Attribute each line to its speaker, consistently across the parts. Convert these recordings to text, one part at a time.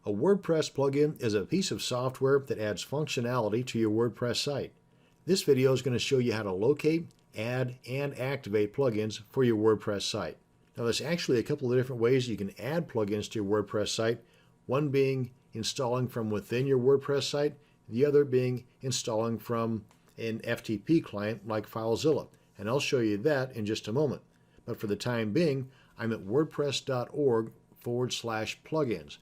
Speaker 1: A WordPress plugin is a piece of software that adds functionality to your WordPress site. This video is going to show you how to locate, add, and activate plugins for your WordPress site. Now there's actually a couple of different ways you can add plugins to your WordPress site, one being installing from within your WordPress site, the other being installing from an FTP client like FileZilla, and I'll show you that in just a moment. But for the time being, I'm at wordpress.org/plugins.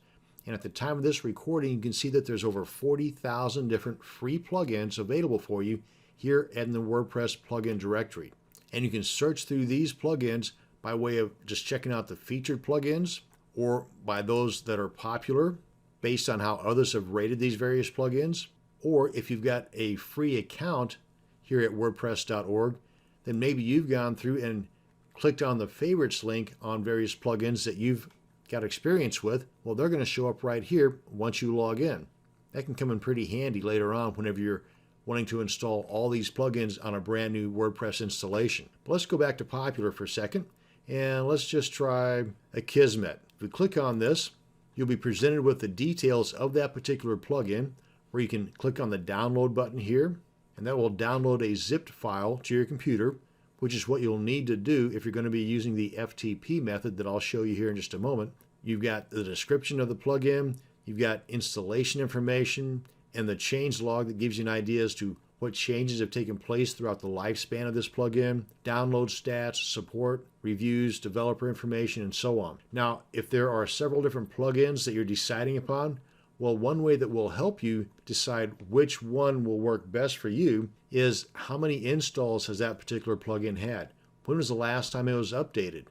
Speaker 1: And at the time of this recording, you can see that there's over 40,000 different free plugins available for you here in the WordPress plugin directory. And you can search through these plugins by way of just checking out the featured plugins or by those that are popular based on how others have rated these various plugins. Or if you've got a free account here at wordpress.org, then maybe you've gone through and clicked on the favorites link on various plugins that you've got experience with. Well, they're going to show up right here once you log in. That can come in pretty handy later on whenever you're wanting to install all these plugins on a brand new WordPress installation. But let's go back to popular for a second and let's just try Akismet. If we click on this, you'll be presented with the details of that particular plugin, where you can click on the download button here, and that will download a zipped file to your computer, which is what you'll need to do if you're going to be using the FTP method that I'll show you here in just a moment. You've got the description of the plugin, you've got installation information, and the change log that gives you an idea as to what changes have taken place throughout the lifespan of this plugin, download stats, support, reviews, developer information, and so on. Now, if there are several different plugins that you're deciding upon, well, one way that will help you decide which one will work best for you is how many installs has that particular plugin had? When was the last time it was updated?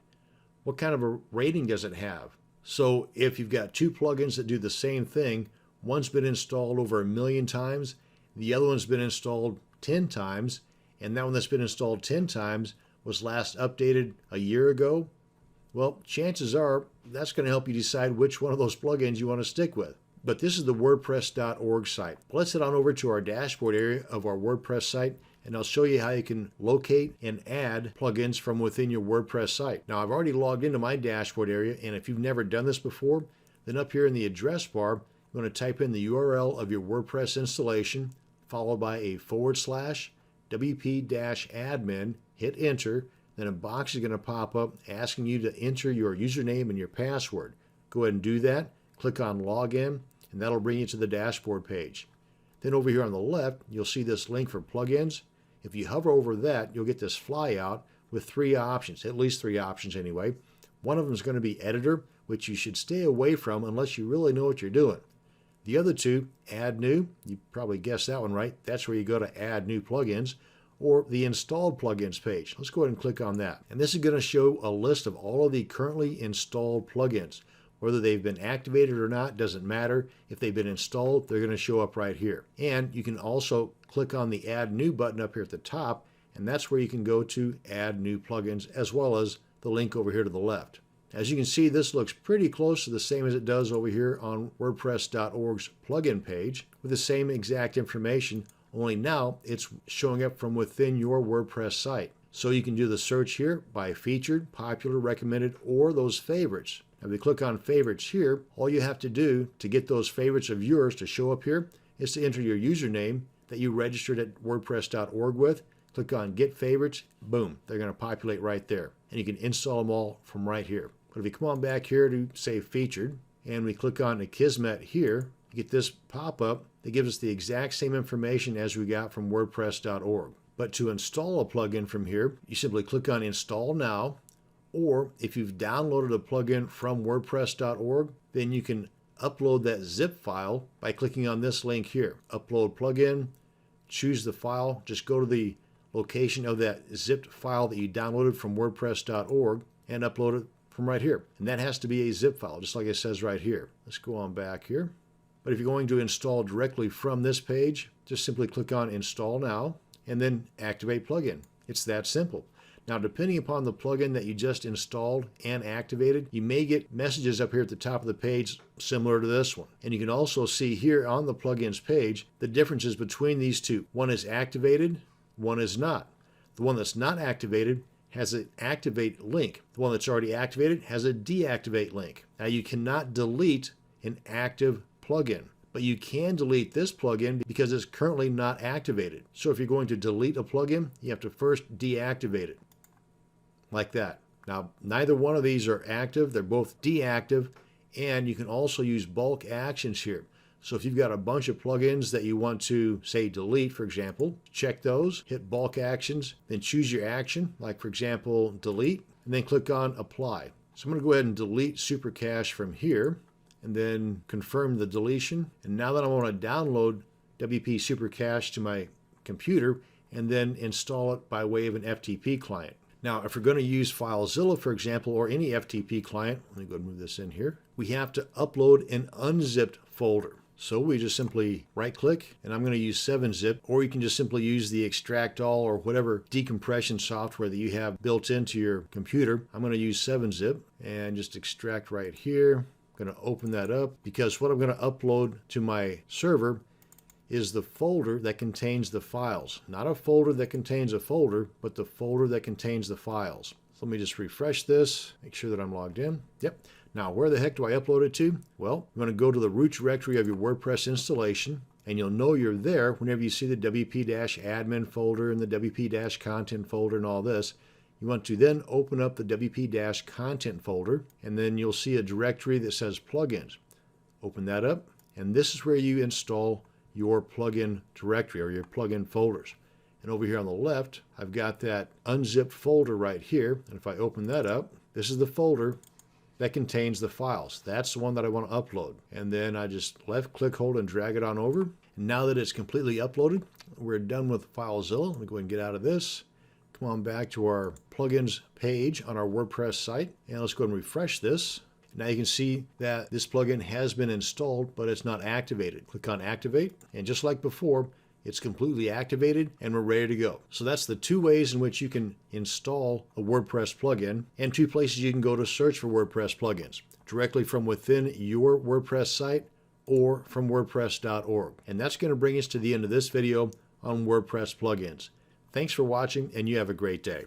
Speaker 1: What kind of a rating does it have? So if you've got two plugins that do the same thing, one's been installed over 1 million times, the other one's been installed 10 times, and that one that's been installed 10 times was last updated a year ago, well, chances are that's going to help you decide which one of those plugins you want to stick with. But this is the wordpress.org site. Let's head on over to our dashboard area of our WordPress site, and I'll show you how you can locate and add plugins from within your WordPress site. Now, I've already logged into my dashboard area, and if you've never done this before, then up here in the address bar, you want to type in the URL of your WordPress installation, followed by a /wp-admin, hit enter, then a box is going to pop up asking you to enter your username and your password. Go ahead and do that, click on login, and that'll bring you to the dashboard page. Then over here on the left, you'll see this link for plugins. If you hover over that, you'll get this flyout with 3 options, at least 3 options anyway. One of them is going to be editor, which you should stay away from unless you really know what you're doing. The other 2, add new, you probably guessed that one right. That's where you go to add new plugins, or the installed plugins page. Let's go ahead and click on that. And this is going to show a list of all of the currently installed plugins. Whether they've been activated or not doesn't matter. If they've been installed, they're going to show up right here. And you can also click on the Add New button up here at the top, and that's where you can go to add new plugins, as well as the link over here to the left. As you can see, this looks pretty close to the same as it does over here on WordPress.org's plugin page, with the same exact information, only now it's showing up from within your WordPress site. So you can do the search here by featured, popular, recommended, or those favorites. If you click on favorites here, all you have to do to get those favorites of yours to show up here is to enter your username that you registered at wordpress.org with. Click on get favorites, boom, they're going to populate right there. And you can install them all from right here. But if you come on back here to say featured, and we click on Akismet here, you get this pop-up that gives us the exact same information as we got from wordpress.org. But to install a plugin from here, you simply click on install now. Or if you've downloaded a plugin from wordpress.org, then you can upload that zip file by clicking on this link here. Upload plugin, choose the file, just go to the location of that zipped file that you downloaded from wordpress.org and upload it from right here. And that has to be a zip file, just like it says right here. Let's go on back here. But if you're going to install directly from this page, just simply click on install now and then activate plugin. It's that simple. Now, depending upon the plugin that you just installed and activated, you may get messages up here at the top of the page similar to this one. And you can also see here on the plugins page the differences between these two. One is activated, one is not. The one that's not activated has an activate link. The one that's already activated has a deactivate link. Now, you cannot delete an active plugin. But you can delete this plugin because it's currently not activated. So if you're going to delete a plugin, you have to first deactivate it, like that. Now, neither one of these are active. They're both deactive, and you can also use bulk actions here. So if you've got a bunch of plugins that you want to, say, delete, for example, check those, hit bulk actions, then choose your action, like, for example, delete, and then click on apply. So I'm going to go ahead and delete Supercache from here, and then confirm the deletion. And now that I want to download WP Supercache to my computer and then install it by way of an FTP client. Now, if we're going to use FileZilla, for example, or any FTP client, let me go and move this in here, we have to upload an unzipped folder. So we just simply right-click, and I'm going to use 7-zip, or you can just simply use the extract all or whatever decompression software that you have built into your computer. I'm going to use 7-zip and just extract right here. I'm going to open that up because what I'm going to upload to my server is the folder that contains the files. Not a folder that contains a folder, but the folder that contains the files. So let me just refresh this, make sure that I'm logged in. Yep. Now, where the heck do I upload it to? Well, I'm going to go to the root directory of your WordPress installation, and you'll know you're there whenever you see the WP-admin folder and the WP-content folder and all this. You want to then open up the WP-content folder, and then you'll see a directory that says plugins. Open that up, and this is where you install your plugin directory or your plugin folders. And over here on the left, I've got that unzipped folder right here. And if I open that up, this is the folder that contains the files. That's the one that I want to upload. And then I just left click, hold, and drag it on over. And now that it's completely uploaded, we're done with FileZilla. Let me go ahead and get out of this. Come on back to our plugins page on our WordPress site. And let's go ahead and refresh this. Now you can see that this plugin has been installed, but it's not activated. Click on activate, and just like before, it's completely activated and we're ready to go. So that's the two ways in which you can install a WordPress plugin, and two places you can go to search for WordPress plugins, directly from within your WordPress site or from WordPress.org. And that's going to bring us to the end of this video on WordPress plugins. Thanks for watching, and you have a great day.